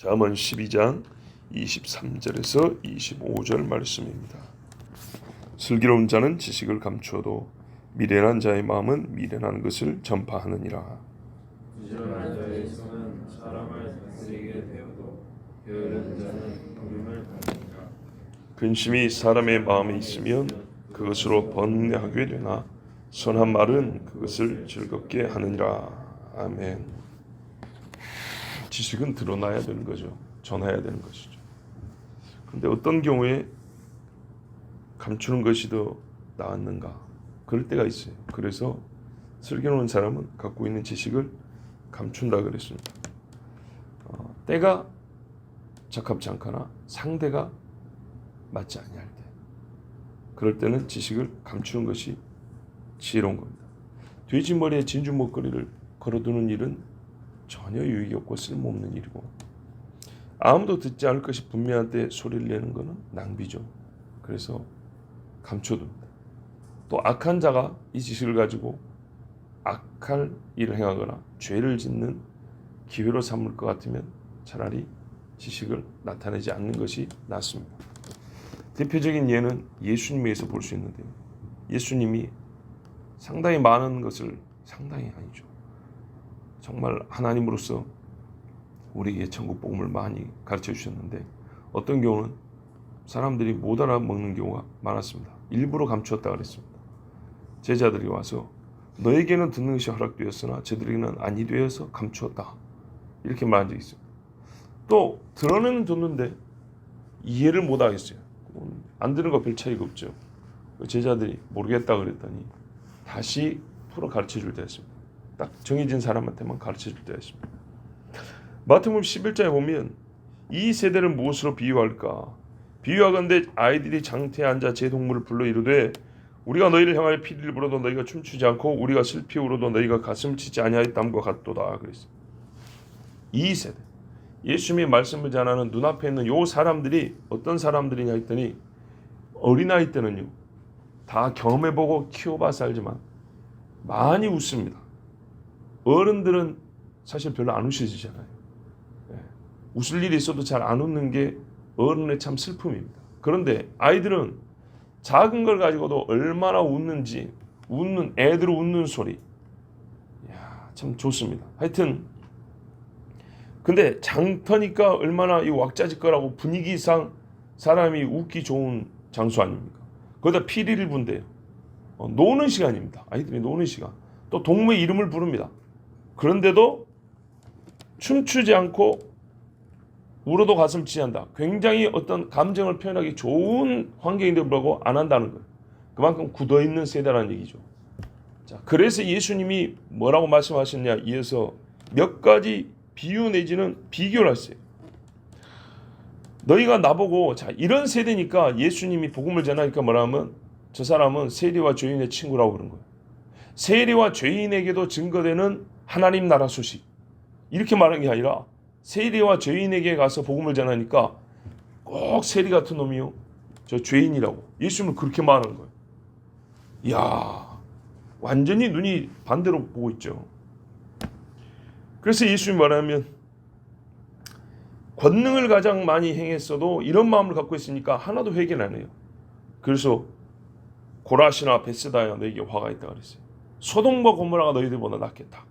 잠언 12장 23절에서 25절 말씀입니다. 슬기로운 자는 지식을 감추어도 미련한 자의 마음은 미련한 것을 전파하느니라. 부지런한 자의 손은 사람을 다스리게 되어도 게으른 자는 부름을 받으니라. 근심이 사람의 마음에 있으면 그것으로 번뇌하게 되나 선한 말은 그것을 즐겁게 하느니라. 아멘. 지식은 드러나야 되는 거죠. 전해야 되는 것이죠. 그런데 어떤 경우에 감추는 것이 더 나았는가? 그럴 때가 있어요. 그래서 슬기로운 사람은 갖고 있는 지식을 감춘다 그랬습니다. 때가 적합지 않거나 상대가 맞지 아니할 때, 그럴 때는 지식을 감추는 것이 지혜로운 겁니다. 돼지 머리에 진주 목걸이를 걸어두는 일은 전혀 유익이 없고 쓸모없는 일이고, 아무도 듣지 않을 것이 분명한 때 소리를 내는 것은 낭비죠. 그래서 감춰둡니다. 또 악한 자가 이 지식을 가지고 악할 일을 행하거나 죄를 짓는 기회로 삼을 것 같으면 차라리 지식을 나타내지 않는 것이 낫습니다. 대표적인 예는 예수님에서 볼 수 있는데요. 예수님이 상당히 많은 것을, 상당히 아니죠, 정말 하나님으로서 우리에게 천국 복음을 많이 가르쳐 주셨는데, 어떤 경우는 사람들이 못 알아먹는 경우가 많았습니다. 일부러 감추었다 그랬습니다. 제자들이 와서 너에게는 듣는 것이 허락되었으나 저들에게는 아니 되어서 감추었다, 이렇게 말한 적이 있습니다. 또 들어는 듣는데 이해를 못 하겠어요. 안 들은 거 별 차이가 없죠. 제자들이 모르겠다 그랬더니 다시 풀어 가르쳐 줄 때였습니다. 딱 정해진 사람한테만 가르쳐 줄 때였습니다. 마태복음 11장에 보면 이 세대를 무엇으로 비유할까? 비유하건대 아이들이 장터에 앉아 제 동물을 불러 이르되 우리가 너희를 향하여 피리를 불어도 너희가 춤추지 않고 우리가 슬피 울어도 너희가 가슴을 치지 아니하였담과 같도다 그랬어요. 이 세대, 예수님의 말씀을 전하는 눈앞에 있는 요 사람들이 어떤 사람들이냐 했더니, 어린아이 때는요 다 경험해보고 키워봐서 알지만 많이 웃습니다. 어른들은 사실 별로 안 웃으시잖아요. 웃을 일이 있어도 잘 안 웃는 게 어른의 참 슬픔입니다. 그런데 아이들은 작은 걸 가지고도 얼마나 웃는지, 웃는 애들 웃는 소리, 참 좋습니다. 하여튼 근데 장터니까 얼마나 이 왁자지껄하고 분위기상 사람이 웃기 좋은 장소 아닙니까? 거기다 피리를 분대요. 노는 시간입니다. 아이들이 노는 시간. 또 동물의 이름을 부릅니다. 그런데도 춤추지 않고 울어도 가슴 치지 않는다. 굉장히 어떤 감정을 표현하기 좋은 환경인데 불구하고 안 한다는 거예요. 그만큼 굳어있는 세대라는 얘기죠. 자, 그래서 예수님이 뭐라고 말씀하셨냐, 이어서 몇 가지 비유 내지는 비교를 했어요. 너희가 나보고, 자, 이런 세대니까 예수님이 복음을 전하니까 뭐라면 저 사람은 세리와 죄인의 친구라고 그런 거예요. 세리와 죄인에게도 증거되는 하나님 나라 소식, 이렇게 말하는 게 아니라 세리와 죄인에게 가서 복음을 전하니까 꼭 세리 같은 놈이요, 저 죄인이라고 예수님은 그렇게 말하는 거예요. 이야, 완전히 눈이 반대로 보고 있죠. 그래서 예수님이 말하면 권능을 가장 많이 행했어도 이런 마음을 갖고 있으니까 하나도 회개는 안 해요. 그래서 고라시나 베세다야 너에게 화가 있다 그랬어요. 소돔과 고모라가 너희들보다 낫겠다.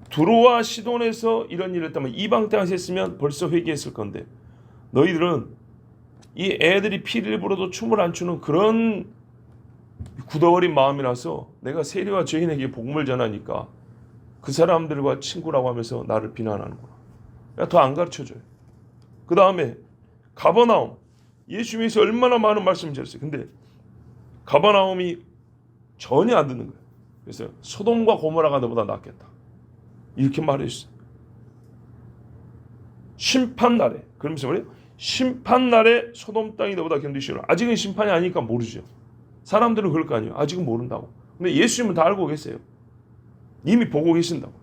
두로와 시돈에서 이런 일을 했다면 이방 땅에서 했으면 벌써 회개했을 건데, 너희들은 이 애들이 피를 불어도 춤을 안 추는 그런 굳어버린 마음이라서 내가 세리와 죄인에게 복음을 전하니까 그 사람들과 친구라고 하면서 나를 비난하는구나. 더 안 가르쳐줘요. 그 다음에 가버나움, 예수님께서 얼마나 많은 말씀을 드렸어요. 근데 가버나움이 전혀 안 듣는 거예요. 그래서 소돔과 고모라가 너보다 낫겠다, 이렇게 말했어요. 심판날에, 그러면서 뭐래요? 심판날에 소돔 땅이 너보다 견디시오라. 아직은 심판이 아니니까 모르죠. 사람들은 그럴 거 아니에요. 아직은 모른다고. 근데 예수님은 다 알고 계세요. 이미 보고 계신다고.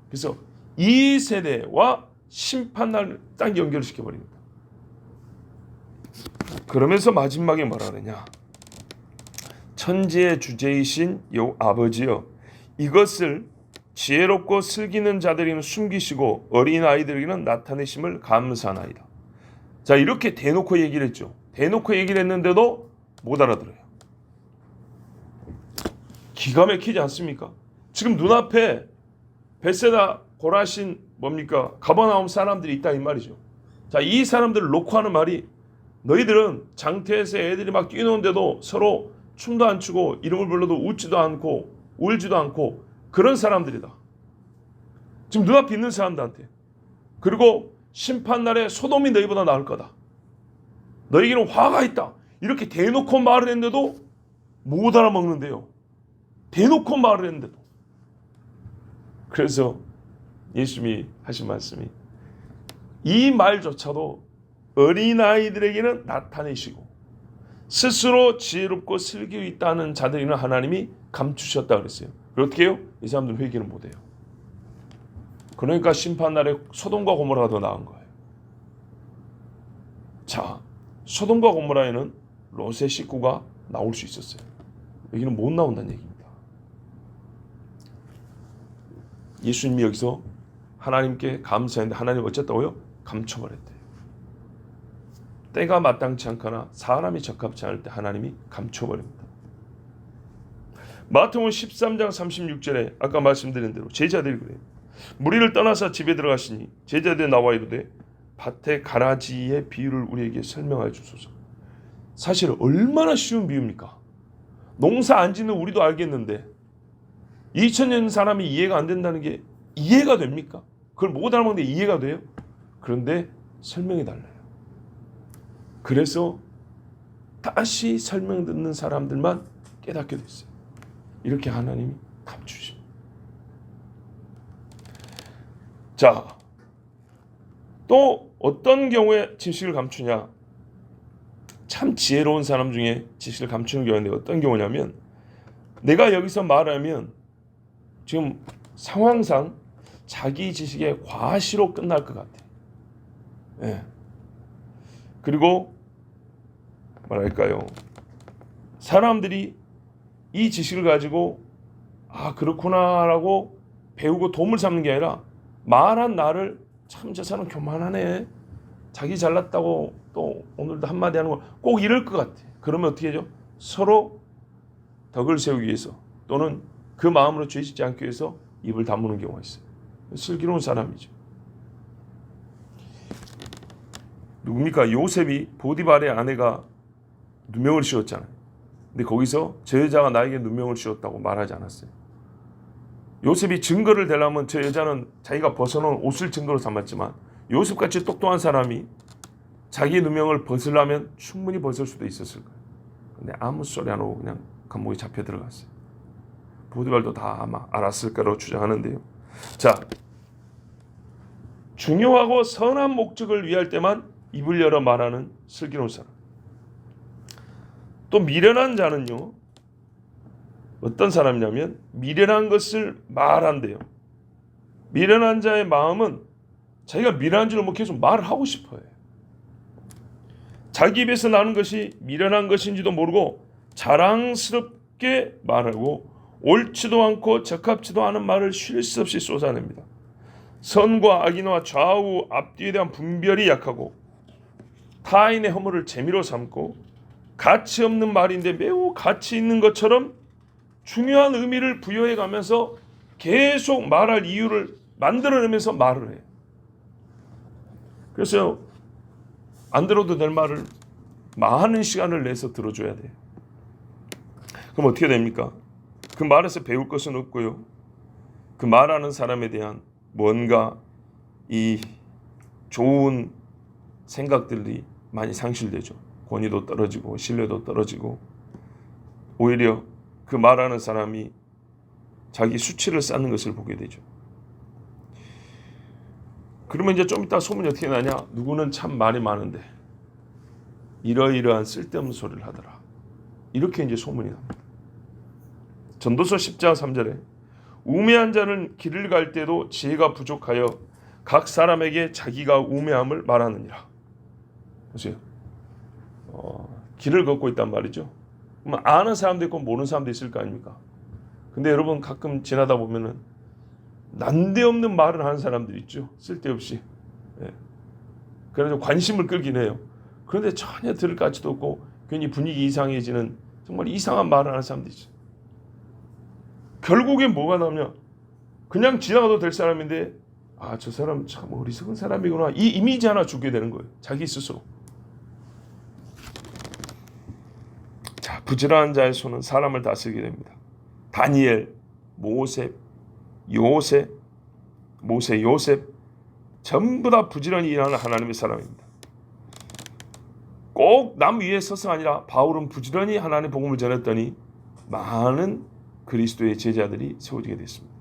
그래서 이 세대와 심판날 딱 연결을 시켜버립니다. 그러면서 마지막에 뭐라 그러냐, 천지의 주제이신 요 아버지여, 이것을 지혜롭고 슬기는 자들에게는 숨기시고 어린 아이들에게는 나타내심을 감사하나이다. 자, 이렇게 대놓고 얘기를 했죠. 대놓고 얘기를 했는데도 못 알아들어요. 기가 막히지 않습니까? 지금 눈앞에 벳세다 고라신 뭡니까? 가버나움 사람들이 있다 이 말이죠. 자, 이 사람들을 놓고 하는 말이 너희들은 장태에서 애들이 막 뛰노는데도 서로 춤도 안 추고 이름을 불러도 웃지도 않고 울지도 않고 그런 사람들이다. 지금 눈앞에 있는 사람들한테. 그리고 심판날에 소돔이 너희보다 나을 거다. 너희에게는 화가 있다. 이렇게 대놓고 말을 했는데도 못 알아먹는데요. 대놓고 말을 했는데도. 그래서 예수님이 하신 말씀이 이 말조차도 어린아이들에게는 나타내시고 스스로 지혜롭고 슬기로 있다는 자들에게는 하나님이 감추셨다 그랬어요. 어떻게 해요? 이 사람들은 회개를 못해요. 그러니까 심판날에 소돔과 고모라가 더 나은 거예요. 자, 소돔과 고모라에는 롯의 식구가 나올 수 있었어요. 여기는 못 나온다는 얘기입니다. 예수님이 여기서 하나님께 감사했는데 하나님 어쨌다고요? 감춰버렸대요. 때가 마땅치 않거나 사람이 적합치 않을 때 하나님이 감춰버립니다. 마태복음 13장 36절에 아까 말씀드린 대로 제자들이 그래요. 무리를 떠나서 집에 들어가시니 제자들이 나와 이르되 밭의 가라지의 비유를 우리에게 설명하여 주소서. 사실 얼마나 쉬운 비유입니까? 농사 안 짓는 우리도 알겠는데 2000년 사람이 이해가 안 된다는 게 이해가 됩니까? 그걸 못 알아먹는데 이해가 돼요? 그런데 설명이 달라요. 그래서 다시 설명 듣는 사람들만 깨닫게 됐어요. 이렇게 하나님이 감추십니다. 자, 또 어떤 경우에 지식을 감추냐? 참 지혜로운 사람 중에 지식을 감추는 경우인데 어떤 경우냐면 내가 여기서 말하면 지금 상황상 자기 지식의 과시로 끝날 것 같아. 예. 그리고 뭐랄까요? 사람들이 이 지식을 가지고 아 그렇구나라고 배우고 도움을 삼는 게 아니라 말한 나를 참 저 사람 교만하네. 자기 잘났다고 또 오늘도 한마디 하는 거 꼭 이럴 것 같아. 그러면 어떻게 하죠? 서로 덕을 세우기 위해서 또는 그 마음으로 죄 짓지 않기 위해서 입을 다무는 경우가 있어요. 슬기로운 사람이죠. 누굽니까? 요셉이 보디발의 아내가 누명을 씌웠잖아요. 근데 거기서 저 여자가 나에게 누명을 씌웠다고 말하지 않았어요. 요셉이 증거를 대려면 저 여자는 자기가 벗어놓은 옷을 증거로 삼았지만 요셉같이 똑똑한 사람이 자기 누명을 벗으려면 충분히 벗을 수도 있었을 거예요. 근데 아무 소리 안 하고 그냥 감옥에 잡혀 들어갔어요. 보디발도 다 아마 알았을 거라고 주장하는데요. 자, 중요하고 선한 목적을 위할 때만 입을 열어 말하는 슬기로운 사람. 또 미련한 자는요. 어떤 사람이냐면 미련한 것을 말한대요. 미련한 자의 마음은 자기가 미련한 줄을 계속 말을 하고 싶어요. 자기 입에서 나는 것이 미련한 것인지도 모르고 자랑스럽게 말하고 옳지도 않고 적합지도 않은 말을 쉴 새 없이 쏟아냅니다. 선과 악인과 좌우 앞뒤에 대한 분별이 약하고 타인의 허물을 재미로 삼고 가치 없는 말인데 매우 가치 있는 것처럼 중요한 의미를 부여해 가면서 계속 말할 이유를 만들어내면서 말을 해요. 그래서 안 들어도 될 말을 많은 시간을 내서 들어줘야 돼요. 그럼 어떻게 됩니까? 그 말에서 배울 것은 없고요. 그 말하는 사람에 대한 뭔가 이 좋은 생각들이 많이 상실되죠. 권위도 떨어지고 신뢰도 떨어지고 오히려 그 말하는 사람이 자기 수치를 쌓는 것을 보게 되죠. 그러면 이제 좀 이따 소문이 어떻게 나냐? 누구는 참 말이 많은데 이러이러한 쓸데없는 소리를 하더라. 이렇게 이제 소문이 납니다. 전도서 10장 3절에 우매한 자는 길을 갈 때도 지혜가 부족하여 각 사람에게 자기가 우매함을 말하느니라. 보세요. 길을 걷고 있단 말이죠. 그럼 아는 사람도 있고 모르는 사람도 있을 거 아닙니까? 근데 여러분 가끔 지나다 보면은 난데없는 말을 하는 사람들 있죠. 쓸데없이. 예. 그래서 관심을 끌긴 해요. 그런데 전혀 들을 가치도 없고 괜히 분위기 이상해지는 정말 이상한 말을 하는 사람들 있죠. 결국엔 뭐가 나오냐? 그냥 지나가도 될 사람인데 아, 저 사람 참 어리석은 사람이구나. 이 이미지 하나 주게 되는 거예요. 자기 스스로. 자, 부지런한 자의 손은 사람을 다스리게 됩니다. 다니엘, 모세, 요셉 전부 다 부지런히 일하는 하나님의 사람입니다. 꼭 남 위에 서서 아니라 바울은 부지런히 하나님의 복음을 전했더니 많은 그리스도의 제자들이 세워지게 됐습니다.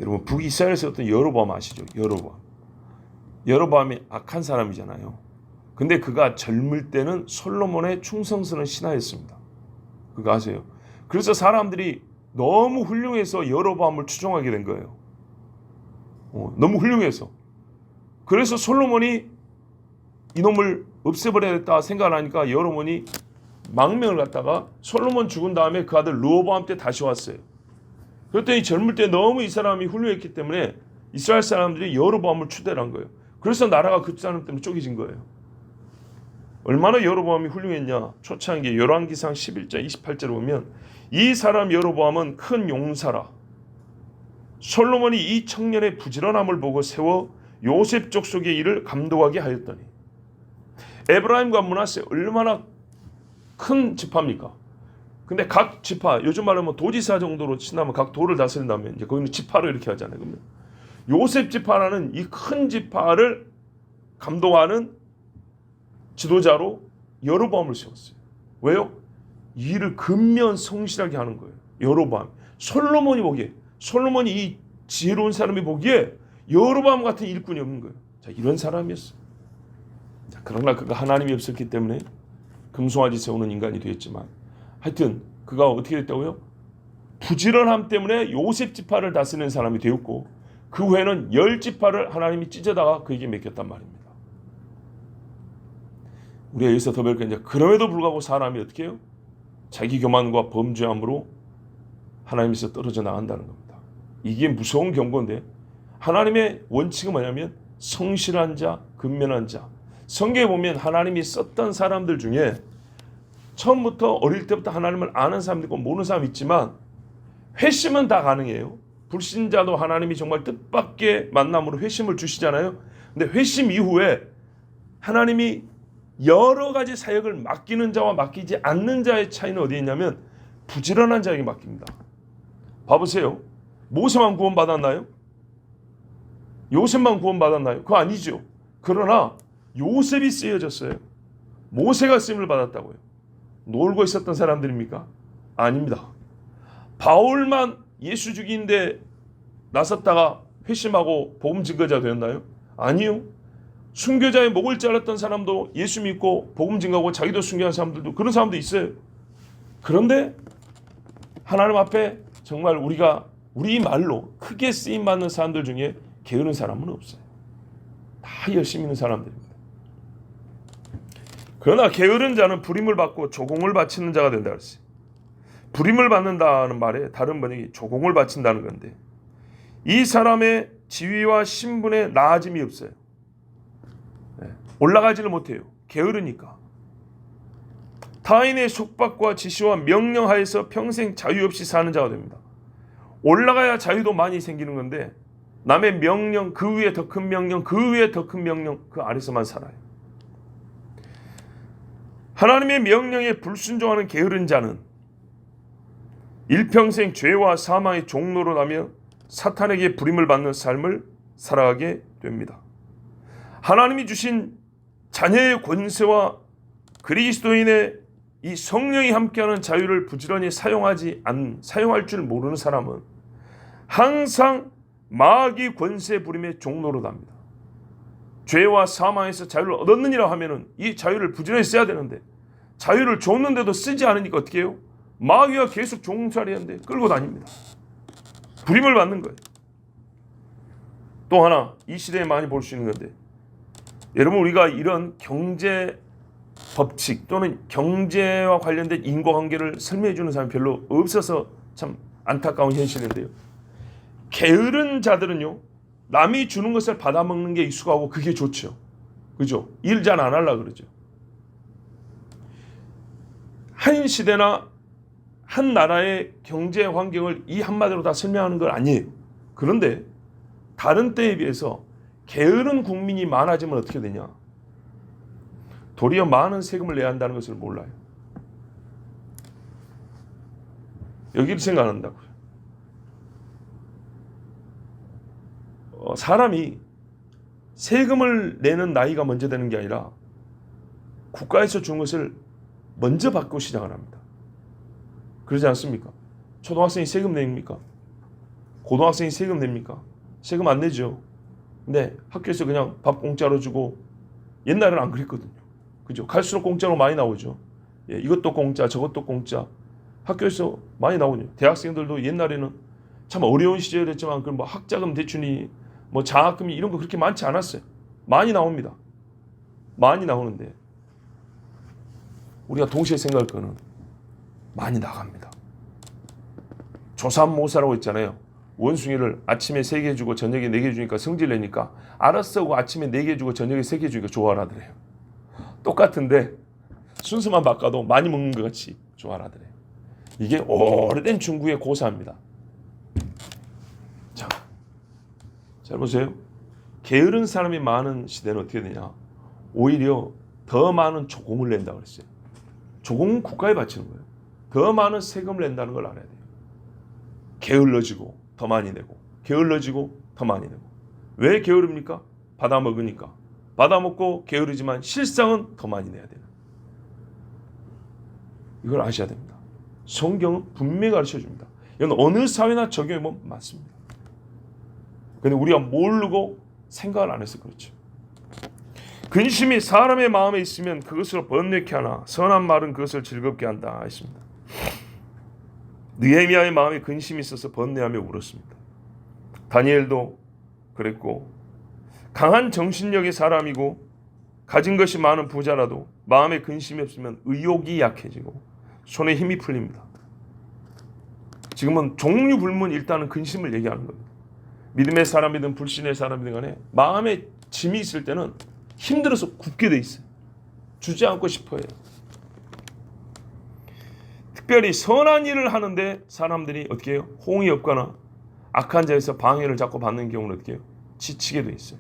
여러분, 북이스라엘에서 어떤 여로보암 아시죠? 여로보암이 악한 사람이잖아요. 근데 그가 젊을 때는 솔로몬의 충성스러운 신하였습니다. 그거 아세요? 그래서 사람들이 너무 훌륭해서 여로보암을 추종하게 된 거예요. 너무 훌륭해서. 그래서 솔로몬이 이놈을 없애버려야겠다 생각하니까 여로보암이 망명을 갖다가 솔로몬 죽은 다음에 그 아들 르호보암 때 다시 왔어요. 그랬더니 젊을 때 너무 이 사람이 훌륭했기 때문에 이스라엘 사람들이 여로보암을 추대한 거예요. 그래서 나라가 그 사람 때문에 쪼개진 거예요. 얼마나 여로보암이 훌륭했냐? 초창기 열왕기상 11장 28절을 보면 이 사람 여로보암은 큰 용사라. 솔로몬이 이 청년의 부지런함을 보고 세워 요셉 족속의 일을 감독하게 하였더니 에브라임과 므낫세 얼마나 큰 지파입니까? 근데 각 지파, 요즘 말로 뭐 도지사 정도로 친다면 각 도를 다스린다면 이제 거기는 지파로 이렇게 하잖아요. 그러면 요셉 지파라는 이 큰 지파를 감독하는 지도자로 여로보암을 세웠어요. 왜요? 이 일을 근면 성실하게 하는 거예요. 여로보암. 솔로몬이 보기에, 솔로몬이 이 지혜로운 사람이 보기에 여로보암 같은 일꾼이 없는 거예요. 자, 이런 사람이었어요. 자, 그러나 그가 하나님이 없었기 때문에 금송아지 세우는 인간이 되었지만 하여튼 그가 어떻게 됐다고요? 부지런함 때문에 요셉 지파를 다스리는 사람이 되었고 그 후에는 10지파를 하나님이 찢어다가 그에게 맡겼단 말입니다. 우리가 여기서 더 배울 게 이제 그럼에도 불구하고 사람이 어떻게 해요? 자기 교만과 범죄함으로 하나님에서 떨어져 나간다는 겁니다. 이게 무서운 경고인데 하나님의 원칙은 뭐냐면 성실한 자, 근면한 자. 성경에 보면 하나님이 썼던 사람들 중에 처음부터 어릴 때부터 하나님을 아는 사람도 있고 모르는 사람이 있지만 회심은 다 가능해요. 불신자도 하나님이 정말 뜻밖의 만남으로 회심을 주시잖아요. 근데 회심 이후에 하나님이 여러 가지 사역을 맡기는 자와 맡기지 않는 자의 차이는 어디에 있냐면 부지런한 자에게 맡깁니다. 봐보세요. 모세만 구원받았나요? 요셉만 구원받았나요? 그거 아니죠. 그러나 요셉이 쓰여졌어요. 모세가 쓰임을 받았다고요. 놀고 있었던 사람들입니까? 아닙니다. 바울만 예수 죽이는데 나섰다가 회심하고 복음 증거자 되었나요? 아니요. 순교자의 목을 잘랐던 사람도 예수 믿고 복음 증거하고 자기도 순교한 사람들도 그런 사람도 있어요. 그런데 하나님 앞에 정말 우리 말로 크게 쓰임받는 사람들 중에 게으른 사람은 없어요. 다 열심히 있는 사람들입니다. 그러나 게으른 자는 부림을 받고 조공을 바치는 자가 된다 그랬어요. 부림을 받는다는 말에 다른 번역이 조공을 바친다는 건데 이 사람의 지위와 신분에 나아짐이 없어요. 올라가지를 못해요. 게으르니까. 타인의 속박과 지시와 명령하에서 평생 자유 없이 사는 자가 됩니다. 올라가야 자유도 많이 생기는 건데 남의 명령, 그 위에 더 큰 명령, 그 위에 더 큰 명령, 그 아래서만 살아요. 하나님의 명령에 불순종하는 게으른 자는 일평생 죄와 사망의 종로로 나며 사탄에게 부림을 받는 삶을 살아가게 됩니다. 하나님이 주신 자녀의 권세와 그리스도인의 이 성령이 함께하는 자유를 부지런히 사용할 줄 모르는 사람은 항상 마귀 권세 부림의 종로로 갑니다. 죄와 사망에서 자유를 얻었느니라 하면은 이 자유를 부지런히 써야 되는데 자유를 줬는데도 쓰지 않으니까 어떻게 해요? 마귀가 계속 종살이하는데 끌고 다닙니다. 부림을 받는 거예요. 또 하나 이 시대에 많이 볼 수 있는 건데 여러분 우리가 이런 경제 법칙 또는 경제와 관련된 인과관계를 설명해 주는 사람이 별로 없어서 참 안타까운 현실인데요. 게으른 자들은요, 남이 주는 것을 받아먹는 게 익숙하고 그게 좋죠. 그죠? 일 잘 안 하려고 그러죠. 한 시대나 한 나라의 경제 환경을 이 한마디로 다 설명하는 건 아니에요. 그런데 다른 때에 비해서 게으른 국민이 많아지면 어떻게 되냐? 도리어 많은 세금을 내야 한다는 것을 몰라요. 여기를 생각한다고요. 사람이 세금을 내는 나이가 먼저 되는 게 아니라 국가에서 준 것을 먼저 받고 시작을 합니다. 그러지 않습니까? 초등학생이 세금 냅니까? 고등학생이 세금 냅니까? 세금 안 내죠. 근데 학교에서 그냥 밥 공짜로 주고, 옛날에는 안 그랬거든요. 그죠? 갈수록 공짜로 많이 나오죠. 예, 이것도 공짜, 저것도 공짜. 학교에서 많이 나오죠. 대학생들도 옛날에는 참 어려운 시절이었지만 그 뭐 학자금 대출이 뭐 장학금이 이런 거 그렇게 많지 않았어요. 많이 나옵니다. 많이 나오는데 우리가 동시에 생각할 거는 많이 나갑니다. 조삼모사라고 있잖아요. 원숭이를 아침에 3개 주고 저녁에 4개 주니까 성질 내니까 알았어 하고 아침에 4개 주고 저녁에 3개 주니까 좋아하더래요. 똑같은데 순서만 바꿔도 많이 먹는 것 같이 좋아하더래요. 이게 오래된 중국의 고사입니다. 자, 잘 보세요. 게으른 사람이 많은 시대는 어떻게 되냐? 오히려 더 많은 조공을 낸다고 그랬어요. 조공은 국가에 바치는 거예요. 더 많은 세금을 낸다는 걸 알아야 돼요. 게을러지고 더 많이 내고, 게을러지고 더 많이 내고. 왜 게으릅니까? 받아먹으니까. 받아먹고 게으르지만 실상은 더 많이 내야 돼요. 이걸 아셔야 됩니다. 성경은 분명히 가르쳐줍니다. 이건 어느 사회나 적용하면 맞습니다. 근데 우리가 모르고 생각을 안 해서 그렇죠. 근심이 사람의 마음에 있으면 그것을 번뇌케 하나 선한 말은 그것을 즐겁게 한다 했습니다. 느헤미야의 마음에 근심이 있어서 번뇌하며 울었습니다. 다니엘도 그랬고, 강한 정신력의 사람이고 가진 것이 많은 부자라도 마음에 근심이 없으면 의욕이 약해지고 손에 힘이 풀립니다. 지금은 종류불문 일단은 근심을 얘기하는 겁니다. 믿음의 사람이든 불신의 사람이든 간에 마음에 짐이 있을 때는 힘들어서 굽게 돼 있어요. 주지 않고 싶어요. 특별히 선한 일을 하는데 사람들이 어떻게 해요? 호응이 없거나 악한 자에서 방해를 자꾸 받는 경우는 어떻게 해요? 지치게 돼 있어요.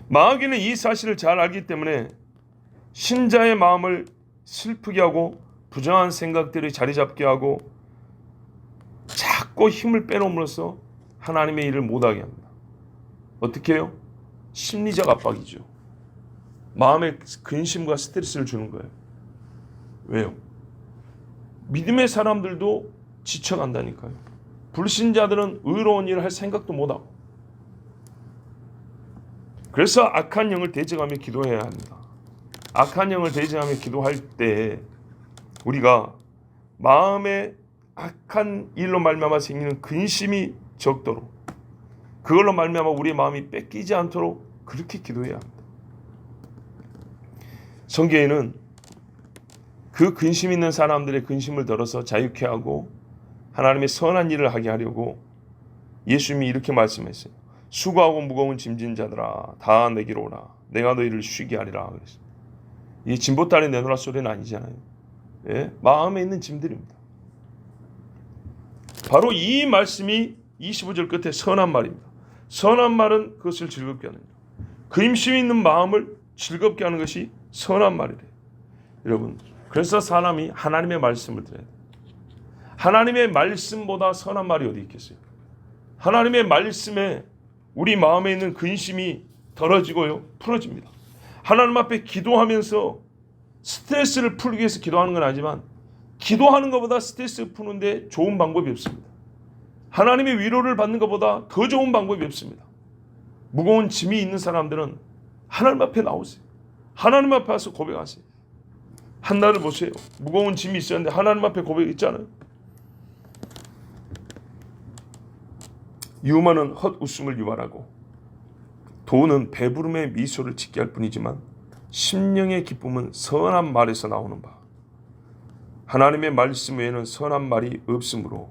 마귀는 이 사실을 잘 알기 때문에 신자의 마음을 슬프게 하고 부정한 생각들이 자리 잡게 하고 자꾸 힘을 빼놓음으로써 하나님의 일을 못하게 합니다. 어떻게 해요? 심리적 압박이죠. 마음에 근심과 스트레스를 주는 거예요. 왜요? 믿음의 사람들도 지쳐간다니까요. 불신자들은 의로운 일을 할 생각도 못하고. 그래서 악한 영을 대적하며 기도해야 합니다. 악한 영을 대적하며 기도할 때 우리가 마음에 악한 일로 말미암아 생기는 근심이 적도록, 그걸로 말미암아 우리의 마음이 뺏기지 않도록 그렇게 기도해야 합니다. 성경에는 그 근심 있는 사람들의 근심을 덜어서 자유케 하고 하나님의 선한 일을 하게 하려고 예수님이 이렇게 말씀했어요. 수고하고 무거운 짐진 자들아 다 내게로 오라 내가 너희를 쉬게 하리라 그랬어요. 이 짐보따리 내놓으라 소리는 아니잖아요. 예? 마음에 있는 짐들입니다. 바로 이 말씀이 25절 끝에 선한 말입니다. 선한 말은 그것을 즐겁게 하는 것. 근심 있는 마음을 즐겁게 하는 것이 선한 말이래요. 여러분, 그래서 사람이 하나님의 말씀을 들어야 돼요. 하나님의 말씀보다 선한 말이 어디 있겠어요? 하나님의 말씀에 우리 마음에 있는 근심이 덜어지고요, 풀어집니다. 하나님 앞에 기도하면서 스트레스를 풀기 위해서 기도하는 건 아니지만 기도하는 것보다 스트레스 푸는데 좋은 방법이 없습니다. 하나님의 위로를 받는 것보다 더 좋은 방법이 없습니다. 무거운 짐이 있는 사람들은 하나님 앞에 나오세요. 하나님 앞에 와서 고백하세요. 한나를 보세요. 무거운 짐이 있었는데 하나님 앞에 고백했잖아요. 유머는 헛웃음을 유발하고 돈은 배부름의 미소를 짓게 할 뿐이지만 심령의 기쁨은 선한 말에서 나오는 바 하나님의 말씀 외에는 선한 말이 없으므로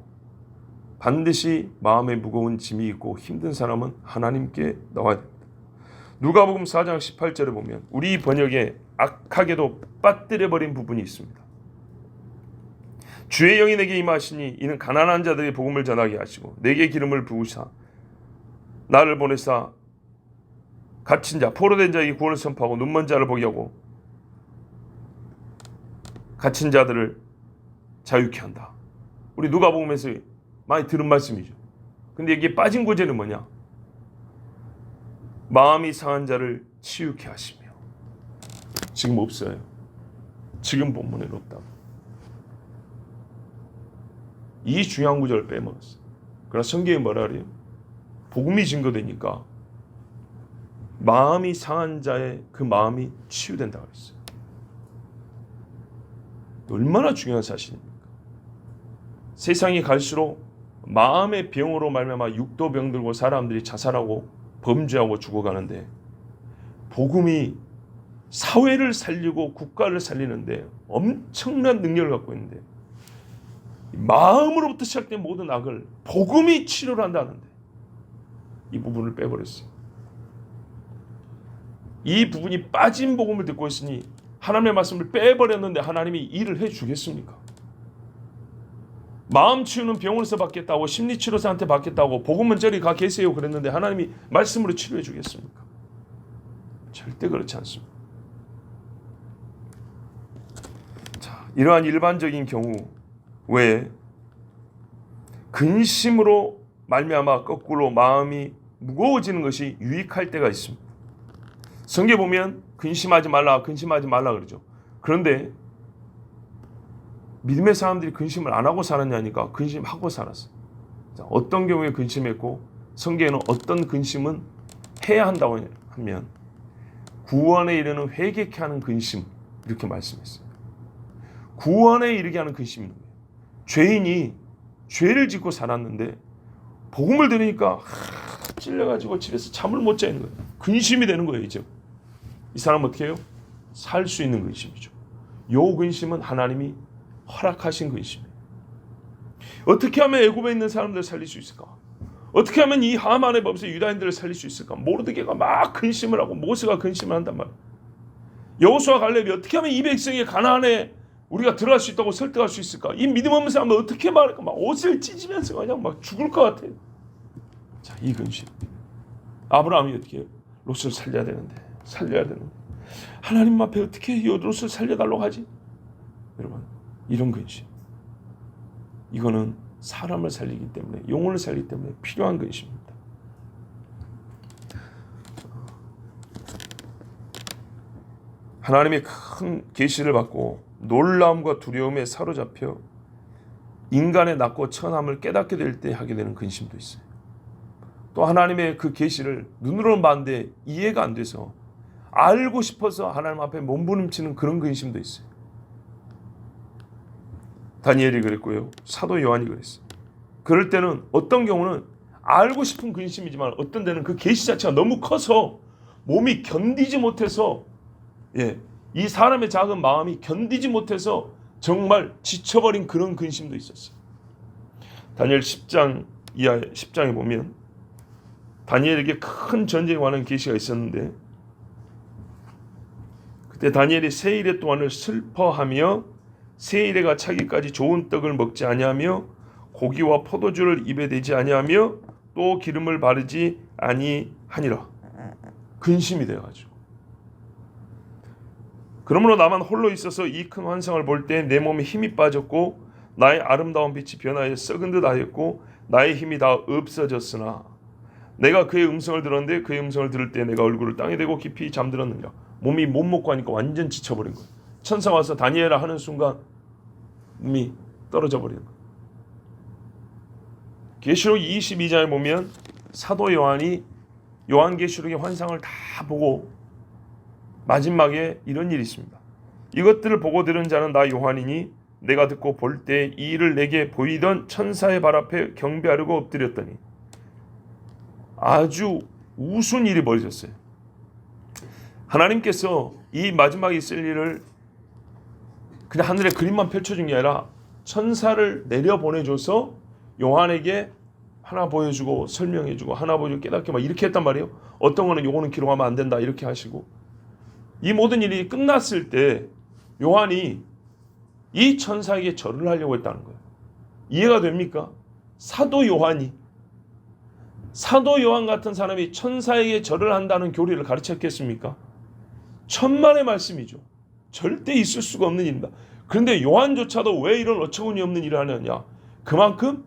반드시 마음에 무거운 짐이 있고 힘든 사람은 하나님께 나와야 됩니다. 누가복음 4장 18절에 보면 우리 번역에 악하게도 빠뜨려버린 부분이 있습니다. 주의 영이 내게 임하시니 이는 가난한 자들의 복음을 전하게 하시고 내게 기름을 부으사 나를 보내사 갇힌 자 포로된 자에게 구원을 선포하고 눈먼 자를 보게 하고 갇힌 자들을 자유케 한다. 우리 누가복음에서 많이 들은 말씀이죠. 근데 여기에 빠진 구절은 뭐냐? 마음이 상한 자를 치유케 하시며. 지금 없어요. 지금 본문에는 없다. 이 중요한 구절을 빼먹었어요. 그러나 성경에 뭐라 그래요? 복음이 증거되니까 마음이 상한 자의 그 마음이 치유된다고 했어요. 얼마나 중요한 사실입니까? 세상이 갈수록 마음의 병으로 말미암아 육도 병들고 사람들이 자살하고 범죄하고 죽어가는데 복음이 사회를 살리고 국가를 살리는데 엄청난 능력을 갖고 있는데 마음으로부터 시작된 모든 악을 복음이 치료를 한다는데 이 부분을 빼버렸어요. 이 부분이 빠진 복음을 듣고 있으니 하나님의 말씀을 빼버렸는데 하나님이 일을 해주겠습니까? 마음 치유는 병원에서 받겠다고 심리치료사한테 받겠다고 복음은 저리 가 계세요 그랬는데 하나님이 말씀으로 치료해 주겠습니까? 절대 그렇지 않습니다. 자, 이러한 일반적인 경우 외에 근심으로 말미암아 거꾸로 마음이 무거워지는 것이 유익할 때가 있습니다. 성경에 보면 근심하지 말라 그러죠. 그런데 믿음의 사람들이 근심을 안 하고 살았냐니까 근심하고 살았어. 자, 어떤 경우에 근심했고 성경에는 어떤 근심은 해야 한다고 하면 구원에 이르는 회개케 하는 근심 이렇게 말씀했어요. 구원에 이르게 하는 근심이 있는 거예요. 죄인이 죄를 짓고 살았는데 복음을 들으니까 찔려가지고 집에서 잠을 못 자는 거예요. 근심이 되는 거예요. 이제 이 사람은 어떻게 해요? 살 수 있는 근심이죠. 요 근심은 하나님이 허락하신 근심이에요. 어떻게 하면 애굽에 있는 사람들을 살릴 수 있을까? 어떻게 하면 이 하만의 법에서 유다인들을 살릴 수 있을까? 모르드게가 막 근심을 하고 모세가 근심을 한단 말이에요. 여호수아 갈렙이 어떻게 하면 이 백성이 가나안에 우리가 들어갈 수 있다고 설득할 수 있을까? 이 믿음 없는 사람들 어떻게 말할까? 막 옷을 찢으면서 그냥 막 죽을 것 같아요. 자, 이 근심. 아브라함이 어떻게 해요? 롯을 살려야 되는데 하나님 앞에 어떻게 롯을 살려달라고 하지? 여러분, 이런 근심. 이거는 사람을 살리기 때문에, 영혼을 살리기 때문에 필요한 근심입니다. 하나님의 큰 계시를 받고 놀라움과 두려움에 사로잡혀 인간의 낮고 천함을 깨닫게 될 때 하게 되는 근심도 있어요. 또 하나님의 그 계시를 눈으로는 봤는데 이해가 안 돼서 알고 싶어서 하나님 앞에 몸부림치는 그런 근심도 있어요. 다니엘이 그랬고요. 사도 요한이 그랬어요. 그럴 때는 어떤 경우는 알고 싶은 근심이지만 어떤 데는 그 계시 자체가 너무 커서 몸이 견디지 못해서 이 사람의 작은 마음이 견디지 못해서 정말 지쳐버린 그런 근심도 있었어요. 다니엘 10장에 보면 다니엘에게 큰 전쟁에 관한 계시가 있었는데 그때 다니엘이 세일의 동안을 슬퍼하며 세일에가 차기까지 좋은 떡을 먹지 아니하며 고기와 포도주를 입에 대지 아니하며 또 기름을 바르지 아니하니라. 근심이 되어가지고 그러므로 나만 홀로 있어서 이 큰 환상을 볼 때 내 몸에 힘이 빠졌고 나의 아름다운 빛이 변하여 썩은 듯 하였고 나의 힘이 다 없어졌으나 내가 그의 음성을 들었는데 그의 음성을 들을 때 내가 얼굴을 땅에 대고 깊이 잠들었느니라. 몸이 못 먹고 하니까 완전 지쳐버린 거예요. 천사 와서 다니엘아 하는 순간 몸이 떨어져 버리는 거예요. 계시록 22장에 보면 사도 요한이 요한계시록의 환상을 다 보고 마지막에 이런 일이 있습니다. 이것들을 보고 들은 자는 나 요한이니 내가 듣고 볼 때 이 일을 내게 보이던 천사의 발 앞에 경배하려고 엎드렸더니 아주 우스운 일이 벌어졌어요. 하나님께서 이 마지막에 있을 일을 그냥 하늘에 그림만 펼쳐준 게 아니라 천사를 내려보내줘서 요한에게 하나 보여주고 설명해주고 하나 보여주고 깨닫게 막 이렇게 했단 말이에요. 어떤 거는 요거는 기록하면 안 된다 이렇게 하시고, 이 모든 일이 끝났을 때 요한이 이 천사에게 절을 하려고 했다는 거예요. 이해가 됩니까? 사도 요한 같은 사람이 천사에게 절을 한다는 교리를 가르쳤겠습니까? 천만의 말씀이죠. 절대 있을 수가 없는 일입니다. 그런데 요한조차도 왜 이런 어처구니 없는 일을 하느냐? 그만큼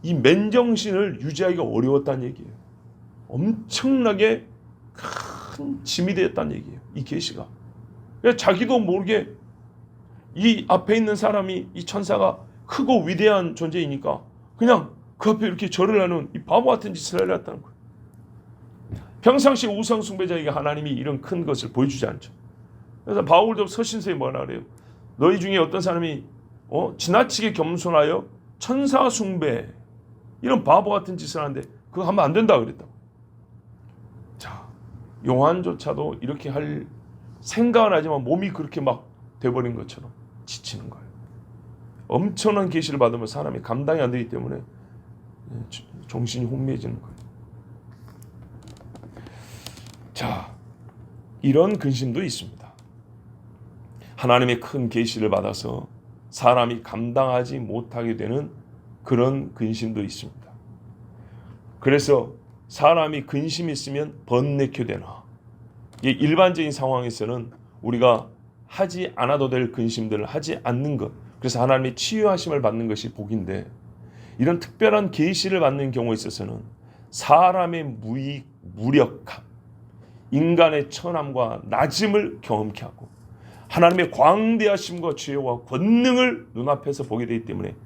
이 맨정신을 유지하기가 어려웠다는 얘기예요. 엄청나게 큰 짐이 되었다는 얘기예요. 이 계시가. 자기도 모르게 이 앞에 있는 사람이, 이 천사가 크고 위대한 존재이니까 그냥 그 앞에 이렇게 절을 하는 이 바보 같은 짓을 했다는 거예요. 평상시 우상 숭배자에게 하나님이 이런 큰 것을 보여주지 않죠. 그래서 바울도 서신서에 뭐라 그래요? 너희 중에 어떤 사람이 지나치게 겸손하여 천사 숭배 이런 바보 같은 짓을 하는데 그거 하면 안 된다 그랬다고. 자, 요한조차도 이렇게 할 생각은 하지만 몸이 그렇게 막 돼버린 것처럼 지치는 거예요. 엄청난 계시를 받으면 사람이 감당이 안 되기 때문에 정신이 혼미해지는 거예요. 자, 이런 근심도 있습니다. 하나님의 큰 계시를 받아서 사람이 감당하지 못하게 되는 그런 근심도 있습니다. 그래서 사람이 근심이 있으면 번뇌케 되나, 일반적인 상황에서는 우리가 하지 않아도 될 근심들을 하지 않는 것, 그래서 하나님의 치유하심을 받는 것이 복인데, 이런 특별한 계시를 받는 경우에 있어서는 사람의 무력함, 인간의 천함과 낮음을 경험케 하고 하나님의 광대하심과 지혜와 권능을 눈앞에서 보게 되기 때문에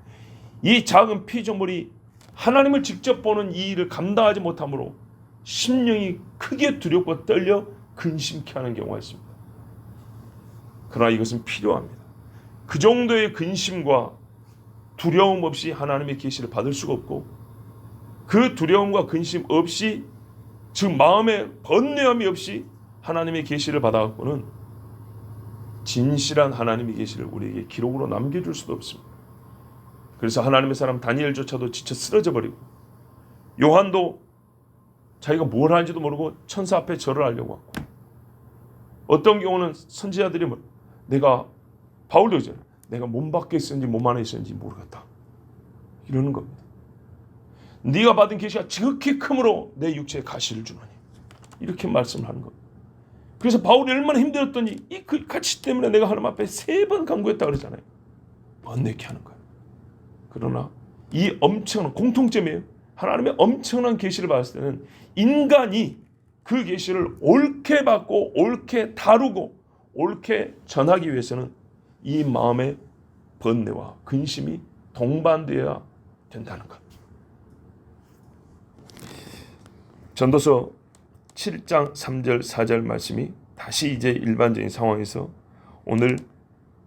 이 작은 피조물이 하나님을 직접 보는 이 일을 감당하지 못함으로 심령이 크게 두렵고 떨려 근심케 하는 경우가 있습니다. 그러나 이것은 필요합니다. 그 정도의 근심과 두려움 없이 하나님의 계시를 받을 수가 없고, 그 두려움과 근심 없이, 즉 마음의 번뇌함이 없이 하나님의 계시를 받아갖고는 진실한 하나님의 계시를 우리에게 기록으로 남겨줄 수도 없습니다. 그래서 하나님의 사람 다니엘조차도 지쳐 쓰러져 버리고, 요한도 자기가 뭘 하는지도 모르고 천사 앞에 절을 하려고 하고, 어떤 경우는 선지자들이 바울도 있잖아요. 내가 몸 밖에 있었는지 몸 안에 있었는지 모르겠다 이러는 겁니다. 네가 받은 계시가 지극히 크므로 내 육체에 가시를 주노니, 이렇게 말씀하는 겁니다. 그래서 바울이 얼마나 힘들었더니 이 그 가시 때문에 내가 하나님 앞에 3번 간구했다 그러잖아요. 번뇌케 하는 거예요. 그러나 이 엄청난 공통점이에요. 하나님의 엄청난 계시를 받았을 때는 인간이 그 계시를 옳게 받고 옳게 다루고 옳게 전하기 위해서는 이 마음의 번뇌와 근심이 동반되어야 된다는 것. 전도서 7장 3절 4절 말씀이 다시 이제 일반적인 상황에서 오늘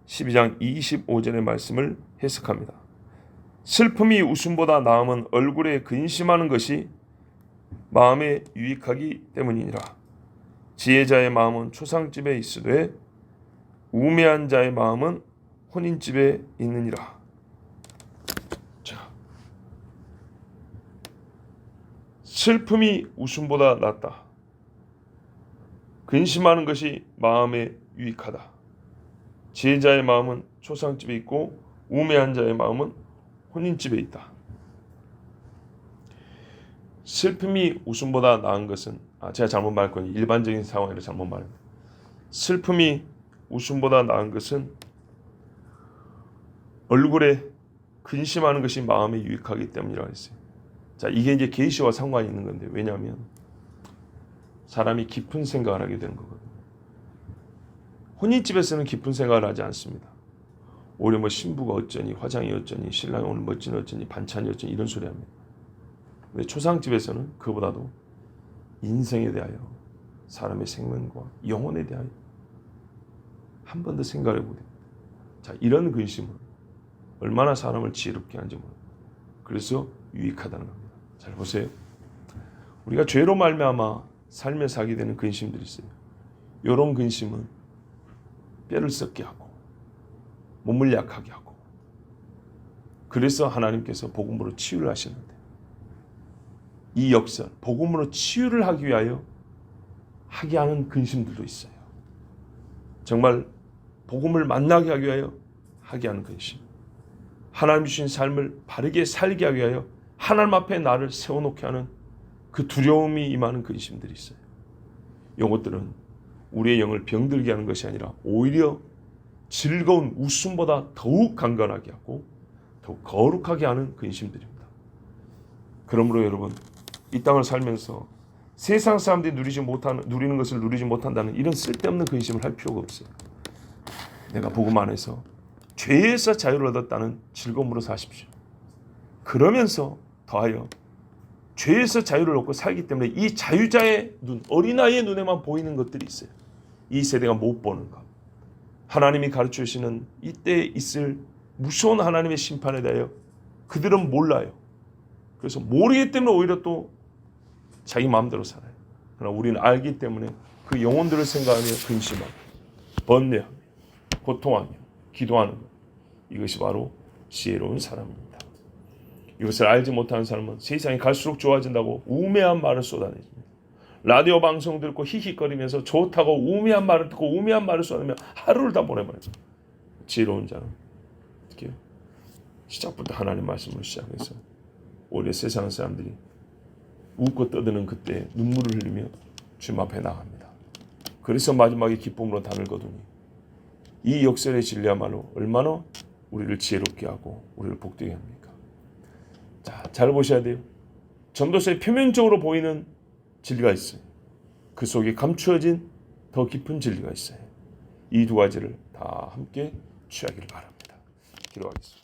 12장 25절의 말씀을 해석합니다. 슬픔이 웃음보다 나음은 얼굴에 근심하는 것이 마음에 유익하기 때문이니라. 지혜자의 마음은 초상집에 있으되 우매한 자의 마음은 혼인집에 있느니라. 자, 슬픔이 웃음보다 낫다. 근심하는 것이 마음에 유익하다. 지혜자의 마음은 초상집에 있고 우매한 자의 마음은 혼인집에 있다. 슬픔이 웃음보다 나은 것은, 제가 잘못 말했거든요. 일반적인 상황으로 잘못 말합니다. 슬픔이 웃음보다 나은 것은 얼굴에 근심하는 것이 마음에 유익하기 때문이라고 했어요. 자, 이게 이제 계시와 상관이 있는 건데, 왜냐하면 사람이 깊은 생각을 하게 되는 거거든요. 혼인집에서는 깊은 생각을 하지 않습니다. 오히려 신부가 어쩌니, 화장이 어쩌니, 신랑이 오늘 멋진 어쩌니, 반찬이 어쩌니 이런 소리 합니다. 근데 초상집에서는 그보다도 인생에 대하여, 사람의 생명과 영혼에 대하여 한 번 더 생각해 보게 됩니다. 자, 이런 근심은 얼마나 사람을 지혜롭게 하는지 모릅니다. 그래서 유익하다는 겁니다. 잘 보세요. 우리가 죄로 말미암아 살면서 하게 되는 근심들이 있어요. 이런 근심은 뼈를 썩게 하고 몸을 약하게 하고 그래서 하나님께서 복음으로 치유를 하셨는데 이 역사, 복음으로 치유를 하기 위하여 하게 하는 근심들도 있어요. 정말 복음을 만나게 하기 위하여 하게 하는 근심, 하나님 주신 삶을 바르게 살게 하기 위하여 하나님 앞에 나를 세워놓게 하는 그 두려움이 임하는 근심들이 있어요. 이것들은 우리의 영을 병들게 하는 것이 아니라 오히려 즐거운 웃음보다 더욱 강건하게 하고 더욱 거룩하게 하는 근심들입니다. 그러므로 여러분, 이 땅을 살면서 세상 사람들이 누리는 것을 누리지 못한다는 이런 쓸데없는 근심을 할 필요가 없어요. 내가 복음 안에서 죄에서 자유를 얻었다는 즐거움으로 사십시오. 그러면서 더하여 죄에서 자유를 얻고 살기 때문에 이 자유자의 눈, 어린아이의 눈에만 보이는 것들이 있어요. 이 세대가 못 보는 것. 하나님이 가르쳐 주시는 이때에 있을 무서운 하나님의 심판에 대하여 그들은 몰라요. 그래서 모르기 때문에 오히려 또 자기 마음대로 살아요. 그러나 우리는 알기 때문에 그 영혼들을 생각하며 근심하고 번뇌하며 고통하며 기도하는 것. 이것이 바로 지혜로운 사람입니다. 이것을 알지 못하는 사람은 세상이 갈수록 좋아진다고 우매한 말을 쏟아내줍니다. 라디오 방송 듣고 히히거리면서 좋다고 우매한 말을 듣고 우매한 말을 쏟아내며 하루를 다 보내버려요. 지혜로운 자는 어떻게 해요? 시작부터 하나님 말씀을 시작해서 오히려 세상 사람들이 웃고 떠드는 그때 눈물을 흘리며 주님 앞에 나갑니다. 그래서 마지막에 기쁨으로 단을 거두니 이 역설의 진리야말로 얼마나 우리를 지혜롭게 하고 우리를 복되게 합니까? 자, 잘 보셔야 돼요. 전도서에 표면적으로 보이는 진리가 있어요. 그 속에 감추어진 더 깊은 진리가 있어요. 이 두 가지를 다 함께 취하기를 바랍니다. 기도하겠습니다.